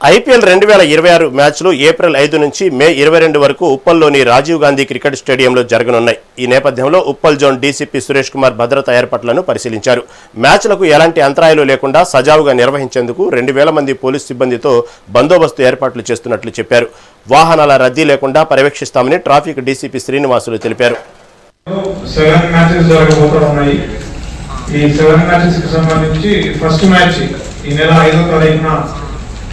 IPL 2026 మ్యాచ్లు April 5 నుంచి మే 22 వరకు ఉప్పల్లోని రాజీవ్ గాంధీ క్రికెట్ స్టేడియంలో జరగనున్నాయి. ఈ నేపథ్యంలో ఉప్పల్ జోన్ డీసీపీ సురేష్ కుమార్ భద్రతా ఏర్పాట్లను పరిశీలించారు. మ్యాచ్లకు ఎలాంటి అంతరాయాలు లేకుండా సజావుగా నిర్వహించేందుకు 2000 మంది పోలీసు సిబ్బందితో బందోబస్తు ఏర్పాట్లు చేస్తున్నట్లు చెప్పారు. వాహనాల రద్దీ లేకుండా పర్యవేక్షిస్తామని ట్రాఫిక్ డీసీపీ శ్రీనివాసులు తెలిపారు. ఈ 7 మ్యాచెస్ కి సంబంధించి ఫస్ట్ మ్యాచ్ ఈ నెల 5వ తారీఖున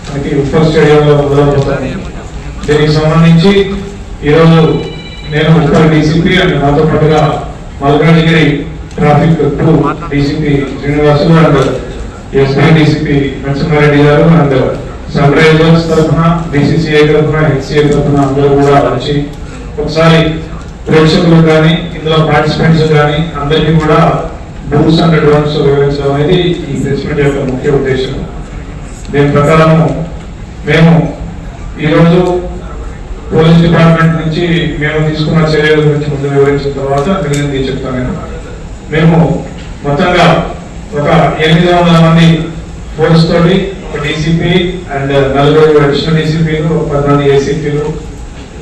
మనకి ఉప్పల్ స్టేడియంలో మొదలవుతుంది. దీనికి సంబంధించి ఈరోజు నేను ఉప్పల్ డీసీపీ అండ్ నాతో పాటుగా Malkajgiri traffic 2 DCP Srinivasulu and SI DCP Narasimhareddy గారు అండ్ సబ్ రైజర్స్ తరఫున డిసిసిఐ తరఫున హెచ్సిఐ తరఫున అందరూ కూడా వచ్చి ఒకసారి ప్రేక్షకులు కానీ ఇందులో పార్టిసిపెంట్స్ కానీ అందరికీ కూడా డూస్ అండ్ డోంట్స్ వివరించడం అనేది ఈ ప్రెస్ మీట్ యొక్క ముఖ్య ఉద్దేశం. దీని ప్రకారం మేము ఈరోజు పోలీస్ డిపార్ట్మెంట్ నుంచి మేము తీసుకున్న చర్యల గురించి ముందు వివరించిన తర్వాత మిగిలింది చెప్తాను. మేము మొత్తంగా ఒక 800 మంది పోలీస్ తోటి ఒక డీసీపీ అండ్ 40 అడిషనల్ డీసీపీలు, 10 మంది ఏసీపీలు,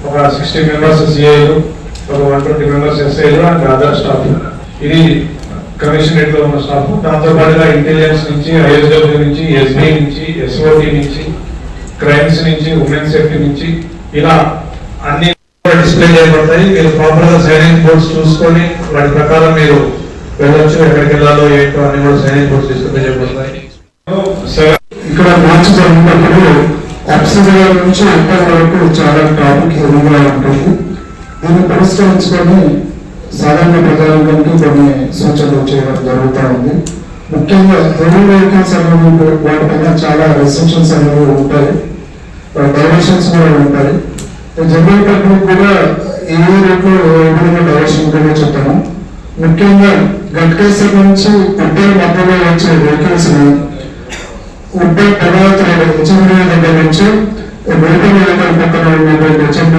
ఒక 60 మెంబర్స్ సిఐలు, ఒక 120 మెంబర్స్ ఎస్ఐలు అండ్ అదర్ స్టాఫ్. ఇది కమిషనరేట్ లో ఉన్న స్టాఫ్. దాంతో పాటుగా ఇంటెలిజెన్స్ నుంచి, ఐఎస్డబ్ల్యూ నుంచి, ఎస్బీ నుంచి, ఎస్ఓటీ నుంచి, క్రైమ్స్ నుంచి, ఉమెన్ సేఫ్టీ నుంచి ఇలా అన్ని డిస్ప్లే చేయబడతాయి. మీరు ప్రాపర్ గా సైనేజ్ బోర్డ్స్ చూసుకొని వాటి ప్రకారం మీరు వెళ్ళొచ్చు. ఎక్కడికి వెళ్ళాలో ఏంటో అన్ని కూడా సైనేజ్ బోర్డ్స్ డిస్ప్లే చేయబడతాయి. ఇక్కడ మ్యాచ్ జరుగుతున్నప్పుడు అప్సర్ నుంచి ఉప్పల్ వరకు చాలా ట్రాఫిక్ హెవీగా ఉంటుంది. దీన్ని పరిష్కరించుకొని సాధారణ ప్రజానికానికి కొన్ని సూచనలు చేయడం జరుగుతూ ఉంది. ముఖ్యంగా హెవీ వెహికల్స్ అనేవి వాటిపైన చాలా రెస్ట్రిక్షన్స్ అనేవి ఉంటాయి, డైరెక్షన్స్ కూడా ఉంటాయి. జనరల్ పబ్లిక్ కూడా ఏ రూట్లో ఏ విధంగా డైరెక్షన్ ఉంటుందో చెప్తాను. ముఖ్యంగా గట్కేశ్వర్ నుంచి ఉప్పల్ మధ్యలో వచ్చే వెహికల్స్ ని ఉప్పల్ తర్వాత హెచ్ఎండి దగ్గర నుంచి వెహికల్ వెహికల్ పక్కన ఉన్నటువంటి హెచ్ఎండి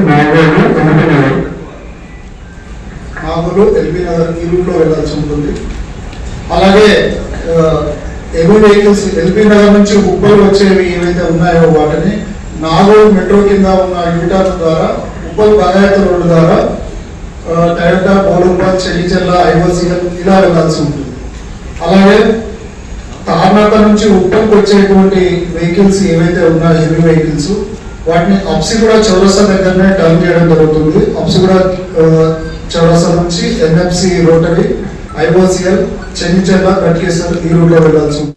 నాగోలు ఎన్నికలు నాగోలు ఎల్బీ నగర్ ఈ రూట్లో వెళ్ళాల్సి ఉంటుంది. అలాగే హెవీ వెహికల్స్ ఎల్బీ నగర్ నుంచి ఉప్పల్ వచ్చేవి ఏవైతే ఉన్నాయో వాటిని నాగోలు మెట్రో కింద ఉన్న యూటర్న్ ద్వారా ఉప్పల్ బగాయత రోడ్డు ద్వారా టయోటా, బోడుప్పల్, చెల్లిచెల్ల, ఐఓసిఎల్ ఇలా వెళ్ళాల్సి ఉంటుంది. అలాగే తార్నాక నుంచి ఉప్పల్కి వచ్చేటువంటి వెహికల్స్ ఏవైతే ఉన్నాయో హెవీ వెహికల్స్ వాటిని అప్సిగూడ చౌరస్తా దగ్గరనే టర్న్ చేయడం జరుగుతుంది. అప్సిగూడ చౌరస్తా నుంచి ఎన్ఎఫ్సి రోటరీ, ఐఓసిఎల్, చెన్నిచెల్ల, గట్కేశ్వర్ ఈ రూట్లో వెళ్ళాల్సి ఉంటుంది.